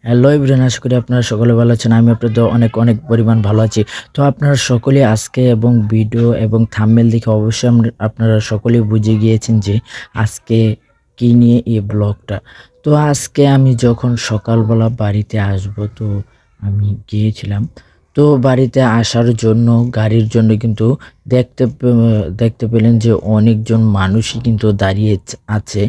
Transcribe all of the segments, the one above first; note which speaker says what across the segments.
Speaker 1: Hello everyone, আশা করি আপনারা সকলে ভালো আছেন। আমি আপনাদের অনেক অনেক পরিমাণ ভালো আছি। তো আপনারা সকলে আজকে এবং ভিডিও এবং থাম্বনেল দেখে অবশ্যই আপনারা সকলেই বুঝে গিয়েছেন যে আজকে কী নিয়ে এই ব্লগটা। তো আজকে আমি যখন সকালবেলা বাড়িতে আসব, তো আমি গিয়েছিলাম। তো বাড়িতে আসার জন্য গাড়ির জন্য কিন্তু দেখতে পেলেন যে অনেকজন মানুষই কিন্তু দাঁড়িয়ে আছে।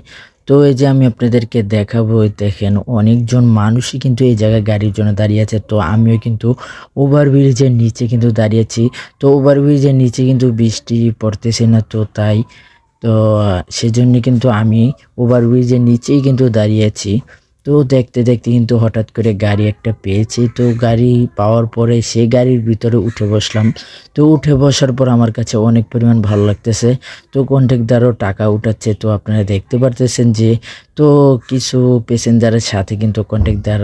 Speaker 1: তো এই যে আমি আপনাদেরকে দেখাবো, দেখেন অনেকজন মানুষই কিন্তু এই জায়গায় গাড়ির জন্য দাঁড়িয়ে আছে। তো আমিও কিন্তু ওভারব্রিজের নিচে কিন্তু দাঁড়িয়েছি। তো ওভারব্রিজের নিচে কিন্তু বৃষ্টি পড়তেছে না, তো তাই তো সেজন্য কিন্তু আমি ওভারব্রিজের নিচেই কিন্তু দাঁড়িয়েছি। তো দেখতে কিন্তু হঠাৎ করে গাড়ি একটা পেয়েছি। তো গাড়ি পাওয়ার পরে সেই গাড়ির ভিতরে উঠে বসলাম। তো উঠে বসার পর আমার কাছে অনেক পরিমাণ ভালো লাগতেছে। তো কন্ট্রাক্টরও টাকা উঠাচ্ছে। তো আপনারা দেখতে পারতেছেন যে তো কিছু প্যাসেঞ্জারের সাথে কিন্তু কন্ট্রাক্টর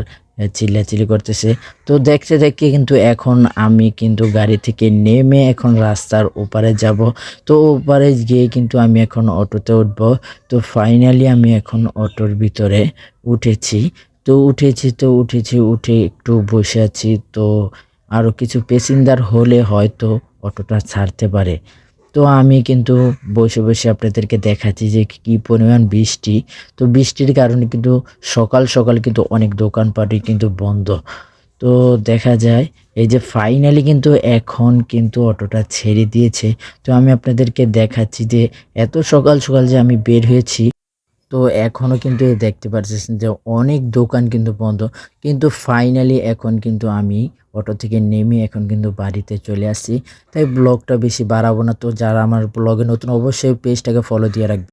Speaker 1: চিল্লাচিল্লি করতেছে। তো দেখতে কিন্তু এখন আমি কিন্তু গাড়ি থেকে নেমে এখন রাস্তার ওপারে যাব। তো ওপারে গিয়ে কিন্তু আমি এখন অটোতে উঠবো। তো ফাইনালি আমি এখন অটোর ভিতরে উঠেছি। উঠে একটু বসে আছি। তো আরও কিছু প্যাসেঞ্জার হলে হয়তো অটোটা ছাড়তে পারে। তো আমি কিন্তু বসে আপনাদেরকে দেখাচ্ছি যে কি পরিমাণ বৃষ্টি। তো বৃষ্টির কারণে কিন্তু সকাল কিন্তু অনেক দোকানপাটই কিন্তু বন্ধ। তো দেখা যায় এই যে ফাইনালি কিন্তু এখন কিন্তু অটোটা ছেড়ে দিয়েছে। তো আমি আপনাদেরকে দেখাচ্ছি যে এত সকাল যে আমি বের হয়েছি। তো এখনও কিন্তু দেখতে পারতেছেন যে অনেক দোকান কিন্তু বন্ধ। কিন্তু ফাইনালি এখন কিন্তু আমি অটো থেকে নেমে এখন কিন্তু বাড়িতে চলে আসছি। তাই ব্লগটা বেশি বাড়াবো না। তো যারা আমার ব্লগে নতুন অবশ্যই পেজটাকে ফলো দিয়ে রাখবেন।